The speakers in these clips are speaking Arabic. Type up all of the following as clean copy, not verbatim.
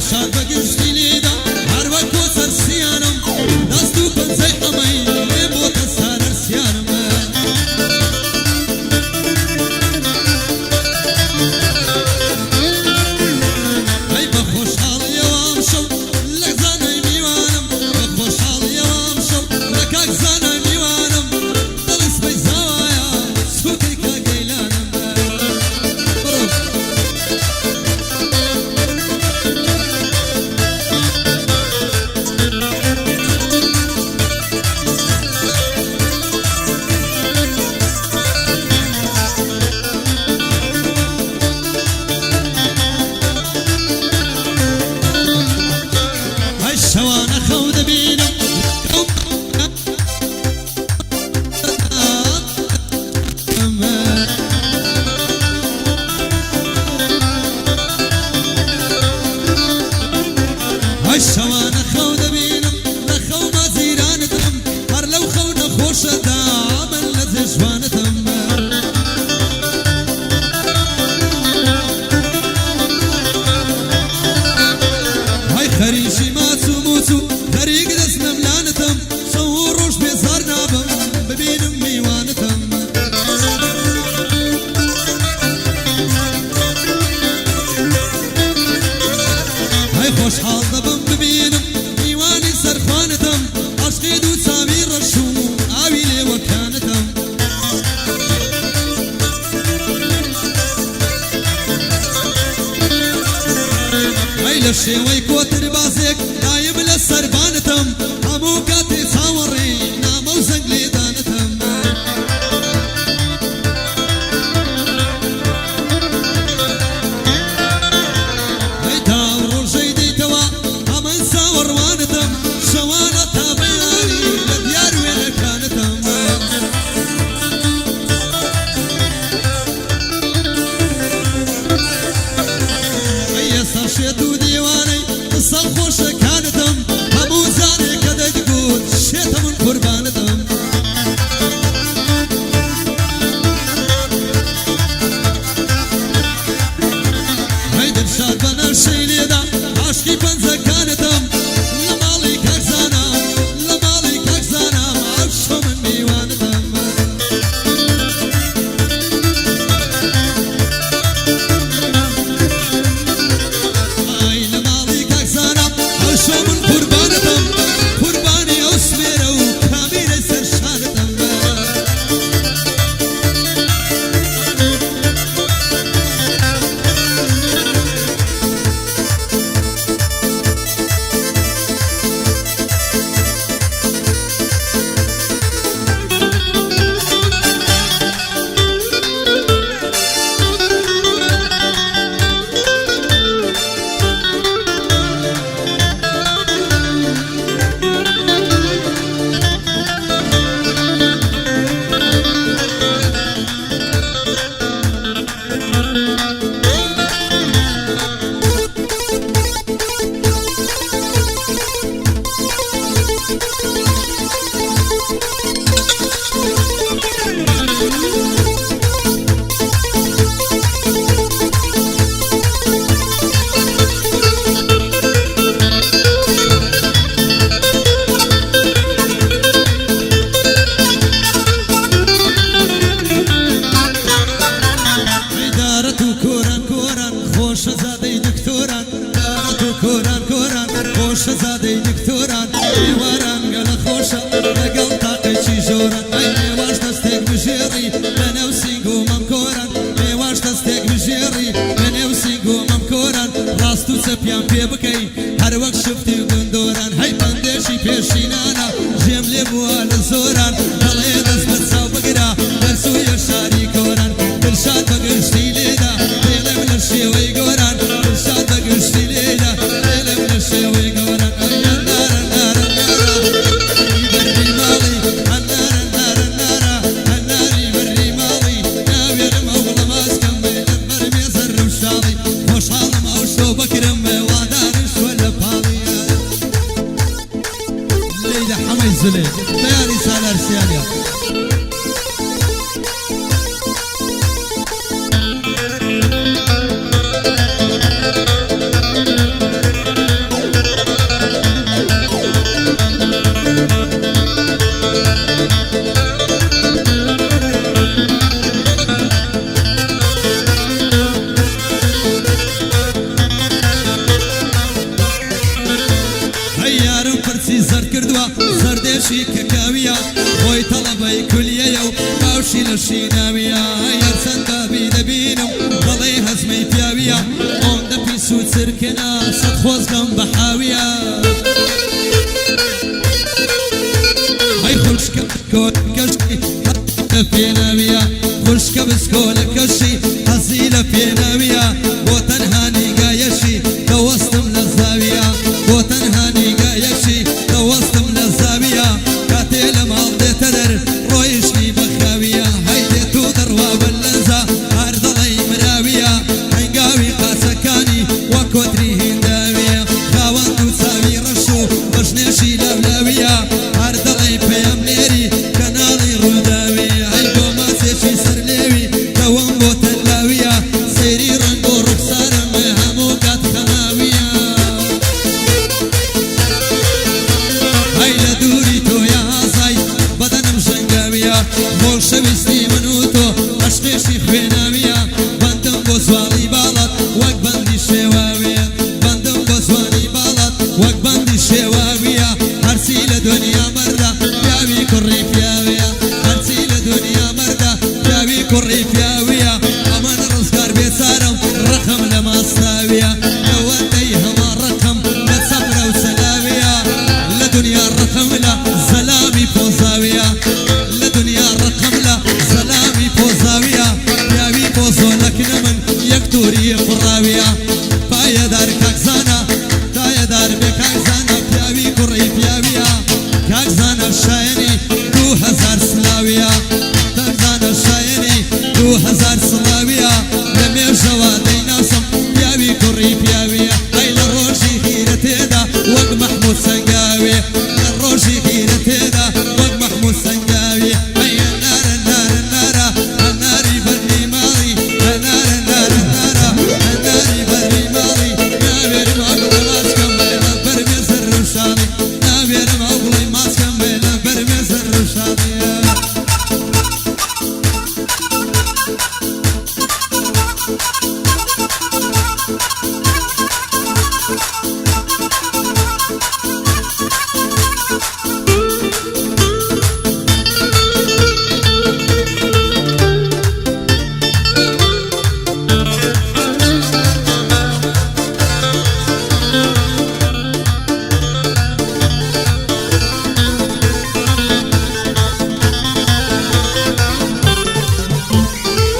دلشاد بگشتی لیدا هر وقت و سرسیانم دستو پنزه امی بوت سر ارسیانم ای بخوشحال یوام شو لگزانه میوانم بخوشحال یوام شو لکاک زانه میوانم دلس بی زوایا سوکی که گیلانم شوانا خود بینم شوانا خود بینم لخو ما زیرانتم هر لو خو نخوش دامن لزجوانتم های خریشی ماسو موسو طريق دسم ملانتم صور روش بيصار نابم ببين ميوانتم هاي خوش حال ضبم ببينم ميواني سرخانتم عشقي دو سامي رشو عاويلي وكانتم هاي لشي كوتر باسك دايم للسربانتم همو كاتي صاوري نامو زنقلي دانتم هاي تاورو جيدي توا همن صاور وانتم شوانا تابعاني لديار وين كانتم هاي ساشيتو ديواني الصخوش كانتم همو زاني كده تقول شيتا من قربانتم هيدا الشاد بنا الشيلي دا عشقي بنزا كانتم لمالي كاكزانا لمالي كاكزانا معرفشو من ميوانتم هاي لمالي كاكزانا عرشو من قربانتم قرباني أسميرة وكاميرة سرشانتم شزادي دكتوران ايواران قال خوشة لقل طاقي شي جوران ايواش تستيق بجيري انا وسيقو ممكوران ايواش تستيق بجيري انا وسيقو ممكوران راستو سبيان في بكي هر وقت شفتي وقندوران هاي بندشي بيشينانا جيم لبوال الزوران دلي دزمت ساو بقرا درسو يشاري كوران دلشاد بقرشتي ليدا ديلي من الشي ويقوران دلشاد بقرشتي ليدا ديلي من الشي ويقوران زلي بياني سالار سيانيا مەی کولیەیە و باوشی لە شیناویە یارچەندە بیدەبینم بەڵێ هەزمەی پیاویە ئۆندە پیس و چرکێنە سەد خۆزگەم بە حاویە ئەی خوشکە کۆلکەشی لە پێناویە خوشکە بسکۆلە کەشی حەزی لە پێناویە بۆ تەنها نیگایەشی دەوەستم لە زاویە بۆ تەنها نیگایەشی دەوەستم لە زاویە کاتێ لە ماڵ دێتە دەر ڕۆیشتی بەخاویە هەی دێت و دەڕوا بەلەنزە هەر دەڵێی مراویە هەنگاوی قاسەکانی وە کۆتری هێنداویە خاوەند و چاوی ڕەش و بەژنێشی لەولاویە هەر دەڵێی پێم لێری کەناڵی ڕووداوی هەی بۆ ماسێکی سەر لێوی دەوەم بۆ تەلاویە سەیری ڕەنگ و ڕوخسارم هەموو کات خەناویە هەی لە دووری تۆیە ئازای بەدەنم ژەنگاویە بۆ شەویستی من و تۆ عەشقێشی خوێناویە بەندم بۆ زواڵی باڵات وەک بەندی شێواویە بەندم بۆ زوانی باڵات وەک بەندی شێواویە هەرچی لە دنیا مەردە پیاوی کوڕی پیاویە هەرچی لە دنیا مەردە پیاوی کوڕی پیاویە ئەمن ڕزگار بێچارەم ڕەخم لە ماستاویە ئەوەندەی هەما ڕەخم لە چەپرە و سەلاویە لە دنیا ڕەخم لە سەلامی پۆزاویە لە دنیا ڕەخم لە سەلامی پۆزاویە پیاوی بۆ زۆلەکنە من یەک تووری فڕاویە پایەدار کاکزانە تایەدار بێ کاکزانە پیاوی کوڕی پیاویە کاکزانە شایەنی 2000 سلاویە کاکزانە شایەنی 2000 سلاویە لە مێژەوە دەیناسم پیاوی کوڕی پیاویە ئەی لە ڕۆژی خیرە تێدا وەک مەحموود سەنگاوی لە ڕۆژی خیرە تێدا وەک مەحموود سەنگاوی ئەی هەنارە نارە نارە هەناری بەرنی ماڵی هەنارە نارە نارە هەناری بەرنی ماڵی ناوێرم ئەگوڵی ماچکەم بێنە بەرمێ زەر و شاڵی ناوێرم ئەگوڵی ماچکەم بێنە بەرمێ زەر و شاڵیە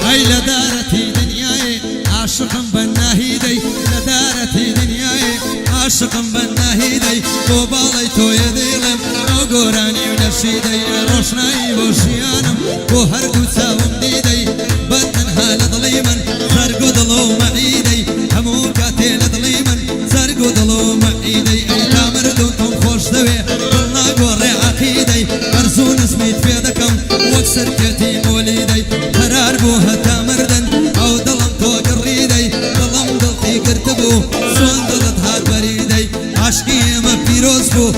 ئەی لە دارەتی دنیایێ عاشقم بە ناهیدەی لە دارەتی دنیایێ عاشقم بە ناهیدەی بۆ باڵی تۆیە دێڵم ئەو گۆرانی و نەشیدەی ڕۆشنایی بۆ ژیانم بۆ هەردوو چاوم دیدەی بە تەنها لە دڵی من زەرگ و دڵ و مەعیدەی هەموو کاتێ لە دڵی من زەرگ و دڵ و مەعیدەی ئەی تا مردوو تۆم خۆش دەوێ دڵ ناگۆڕێ عەقیدەی هەرزوو نزمیت پێ دەکەم وەک سەرکەتی مۆلیدەی قەرار بوو هەتا مردن ئەو دڵم تۆ گڕیدەی دڵم دڵتی گرتبوو چۆن دڵت هات بەریدەی عاشقی ئێمە پیرۆز بوو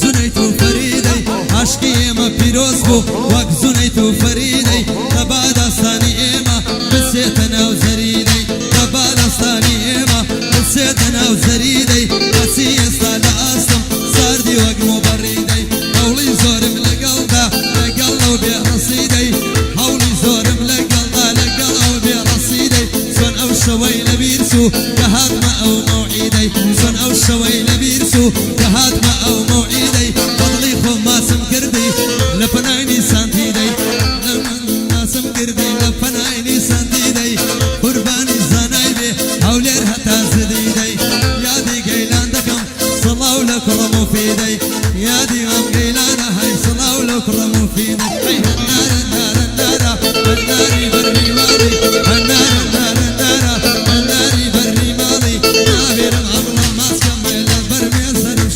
زونەی تو فەریدەی عاشقی ئێمە پیرۆز بوو وەک زونەی تو فەریدەی دەبا داستانی ئێمە بچێتە ناو زەریدەی دەبا داستانی ئێمە بچێتە ناو زەریدەی هەچی ئێستا لە ئاستم ساردی وەک مۆبەڕیدەی هەوڵی زۆرم لەگەڵدا لەگەڵ ئەو بێڕەسیدەی هەوڵی زۆرم لەگەڵدا لەگەڵ ئەو بێڕەسیدەی چۆن ئەو شەوەی لەبیر چوو کە هاتمە ئەو مەوعیدەی چۆن ئەو شەوەی لەبیر چوو کە هاتمە ئەو مەوعیدەی بەدڵی خۆم ماسم کردی لە پەنای نیسانتیدەی ماسم کردی لە پەنای نیسانتیدەی قوربانی زانای بێ هەولێر هەتا زدیدەی یادی گەیلان دەکەم سڵاو لە کوڕە مفیدەی یادی ئەم گەیلانە هەی سڵاو لە کوڕە مفیدەی ئەی هەنارە نارە نارە هەناری بەرنی ماڵی هەنارە نارە نارە هەناری بەرنی ماڵی ناوێرم ئەمڵە ماسکەم بێ لە بەرمێ زەر و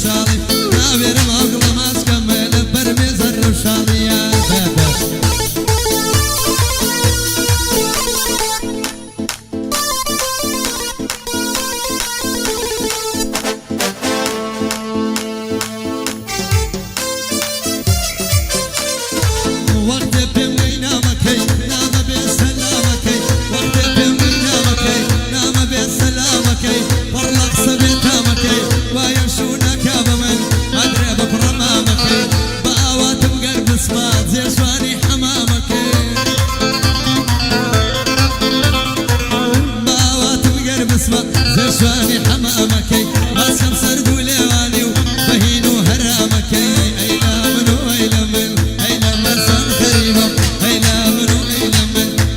اسمه زرشواني حمامكي باسم سردو ليواني وبهينو هرامكي ايلا منو ايلا من ايلا من سان خريبه ايلا منو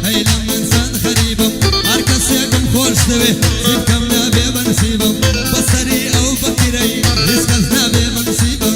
ايلا من سان خريبه اركسيكم خوش دوي سيبكم نابي بنسيبه بصري او بكري رزقنا نابي بنسيبه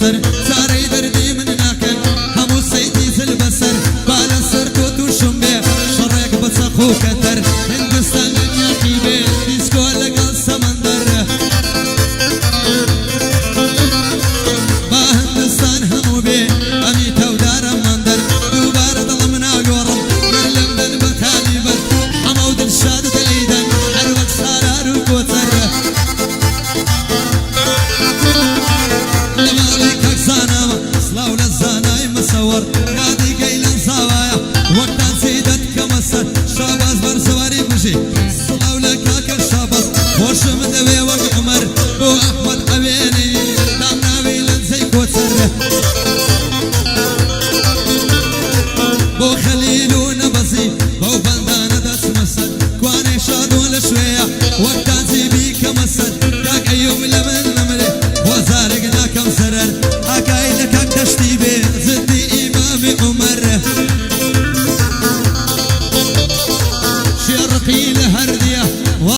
ساري دردي من ناكن همو سيدي في البصر بالا سركوت وشمبي شرق بتصخو كتر هندستان يا حبيبي ديسكو لقى سمندر با هندستان همو بي اميتا ودار مندر دوبار ظلمنا قورم مرلم دن بتالي بس حمود الشادة الايدن حروك سارار وكوتر سلاو للزاناي مصور نادي قيلن زوايا وقتان سيدت كمسر شاباز برسواري بشي سلاو لكاك الشاباز خوش مدوي وقت عمر بو احمد عويني دام ناوي لنزي كوتر بو خليلو نبزي بو بندان دس مسر كواني شادو لشوية وقت